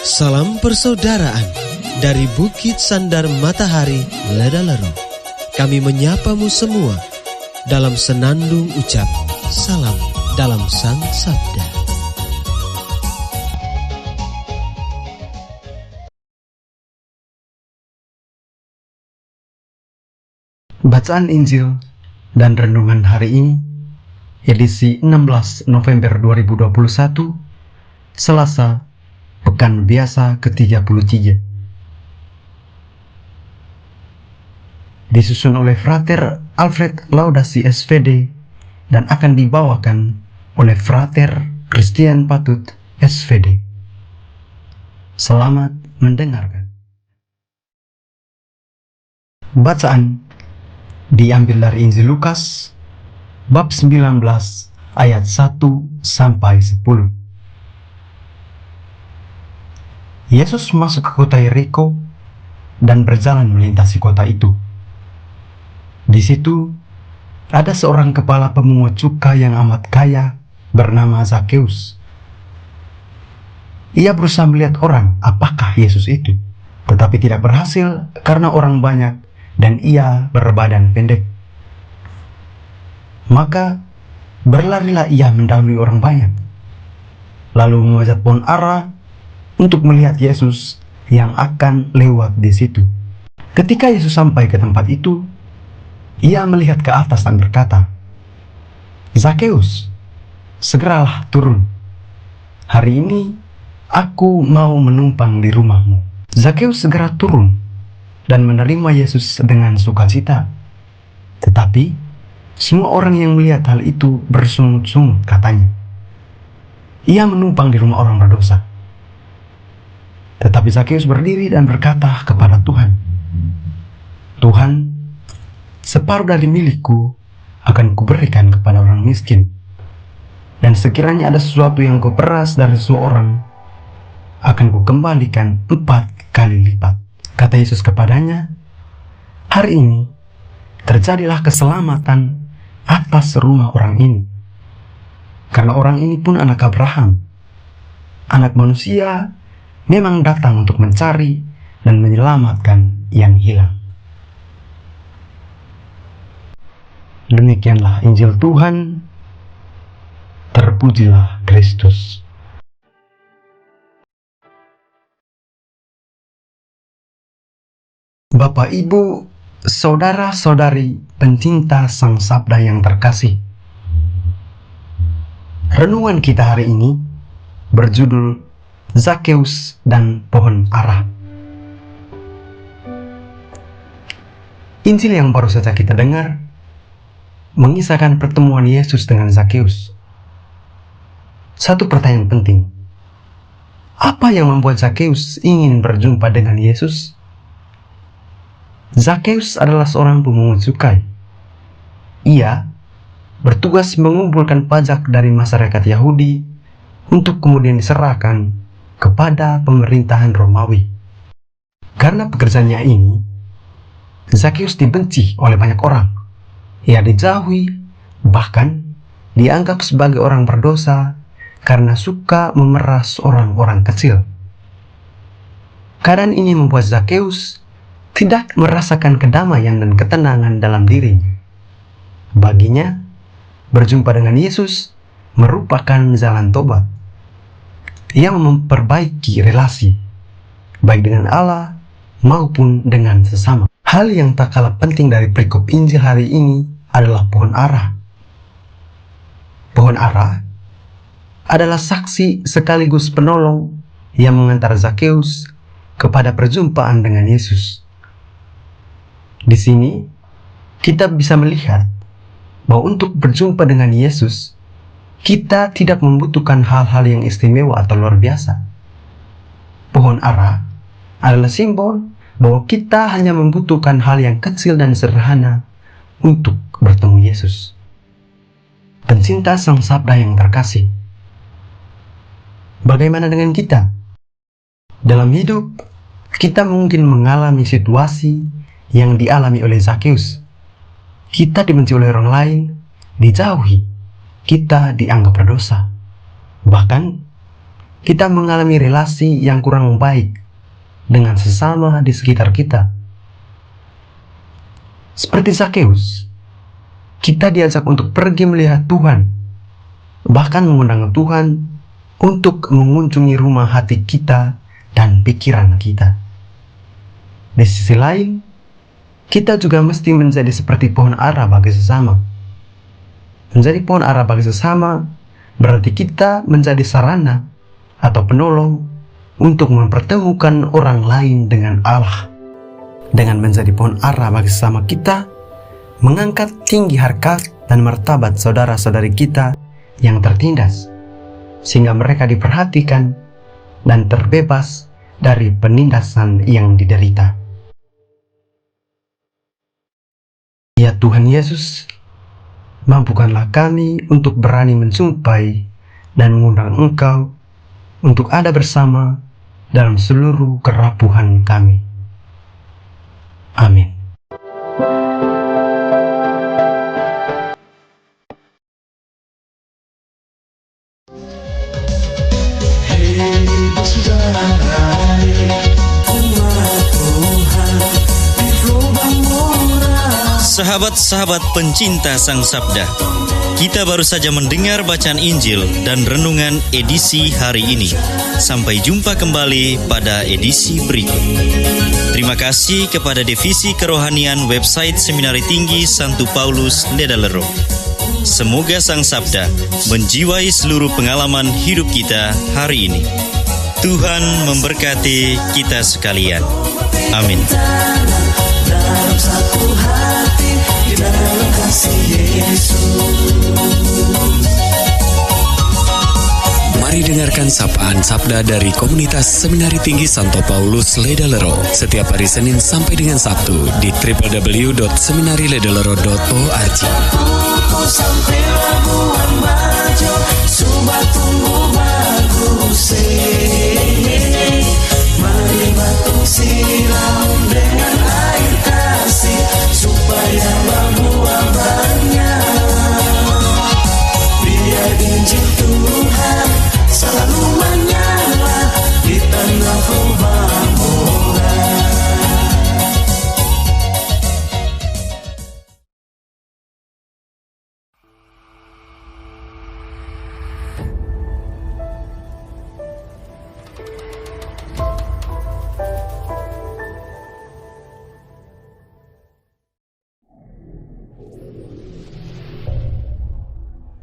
Salam persaudaraan dari Bukit Sandar Matahari Ledalero. Kami menyapamu semua dalam senandung ucap salam dalam Sang Sabda. Bacaan Injil dan renungan hari ini, edisi 16 November 2021, Selasa, Pekan Biasa ke-33. Disusun oleh Frater Alfred Laudasi SVD dan akan dibawakan oleh Frater Christian Patut SVD. Selamat mendengarkan. Bacaan diambil dari Injil Lukas bab 19 ayat 1 sampai 10. Yesus masuk ke kota Yeriko dan berjalan melintasi kota itu. Di situ ada seorang kepala pemungut cukai yang amat kaya bernama Zakeus. Ia berusaha melihat orang apakah Yesus itu, tetapi tidak berhasil karena orang banyak dan ia berbadan pendek. Maka berlarilah ia mendahului orang banyak, lalu memanjat pohon ara untuk melihat Yesus yang akan lewat di situ. Ketika Yesus sampai ke tempat itu, ia melihat ke atas dan berkata, "Zakeus, segeralah turun. Hari ini aku mau menumpang di rumahmu." Zakeus segera turun dan menerima Yesus dengan sukacita. Tetapi semua orang yang melihat hal itu bersungut-sungut katanya, "Ia menumpang di rumah orang berdosa." Tetapi Zakeus berdiri dan berkata kepada Tuhan, "Tuhan, separuh dari milikku akan kuberikan kepada orang miskin. Dan sekiranya ada sesuatu yang kuperas dari seseorang, akan kukembalikan 4 kali lipat." Kata Yesus kepadanya, "Hari ini terjadilah keselamatan atas rumah orang ini. Karena orang ini pun anak Abraham. Anak manusia memang datang untuk mencari dan menyelamatkan yang hilang." Demikianlah Injil Tuhan. Terpujilah Kristus. Bapak, Ibu, saudara-saudari pencinta Sang Sabda yang terkasih, renungan kita hari ini berjudul Zakeus dan pohon ara. Injil yang baru saja kita dengar mengisahkan pertemuan Yesus dengan Zakeus. Satu pertanyaan penting, apa yang membuat Zakeus ingin berjumpa dengan Yesus? Zakeus adalah seorang pemungut cukai. Ia bertugas mengumpulkan pajak dari masyarakat Yahudi untuk kemudian diserahkan kepada pemerintahan Romawi. Karena pekerjaannya ini, Zakeus dibenci oleh banyak orang. Ia dijauhi, bahkan dianggap sebagai orang berdosa karena suka memeras orang-orang kecil. Keadaan ini membuat Zakeus tidak merasakan kedamaian dan ketenangan dalam dirinya. Baginya, berjumpa dengan Yesus merupakan jalan tobat. Ia memperbaiki relasi, baik dengan Allah maupun dengan sesama. Hal yang tak kalah penting dari perikop Injil hari ini adalah pohon ara. Pohon ara adalah saksi sekaligus penolong yang mengantar Zakeus kepada perjumpaan dengan Yesus. Di sini, kita bisa melihat bahwa untuk berjumpa dengan Yesus, kita tidak membutuhkan hal-hal yang istimewa atau luar biasa. Pohon ara adalah simbol bahwa kita hanya membutuhkan hal yang kecil dan sederhana untuk bertemu Yesus. Pencinta Sang Sabda yang terkasih, bagaimana dengan kita? Dalam hidup, kita mungkin mengalami situasi yang dialami oleh Zakeus. Kita dibenci oleh orang lain, dijauhi, kita dianggap berdosa. Bahkan kita mengalami relasi yang kurang baik dengan sesama di sekitar kita. Seperti Zakheus, kita diajak untuk pergi melihat Tuhan, bahkan mengundang Tuhan untuk mengunjungi rumah hati kita dan pikiran kita. Di sisi lain, kita juga mesti menjadi seperti pohon ara bagi sesama. Menjadi pohon ara bagi sesama berarti kita menjadi sarana atau penolong untuk mempertemukan orang lain dengan Allah. Dengan menjadi pohon ara bagi sesama kita, mengangkat tinggi harkat dan martabat saudara-saudari kita yang tertindas, sehingga mereka diperhatikan dan terbebas dari penindasan yang diderita. Ya Tuhan Yesus, mampukanlah kami untuk berani menjumpai dan mengundang Engkau untuk ada bersama dalam seluruh kerapuhan kami. Amin. Sahabat-sahabat pencinta Sang Sabda, kita baru saja mendengar bacaan Injil dan renungan edisi hari ini. Sampai jumpa kembali pada edisi berikut. Terima kasih kepada Divisi Kerohanian website Seminari Tinggi Santo Paulus Ledalero. Semoga Sang Sabda menjiwai seluruh pengalaman hidup kita hari ini. Tuhan memberkati kita sekalian. Amin. Dalam satu hati, di dalam kasih Yesus. Mari dengarkan sapaan sabda dari komunitas Seminari Tinggi Santo Paulus Ledalero setiap hari Senin sampai dengan Sabtu di www.seminariledalero.org. Sampai Labuan Bajo, Sumba tunggu bagus. Mari batu silam dengan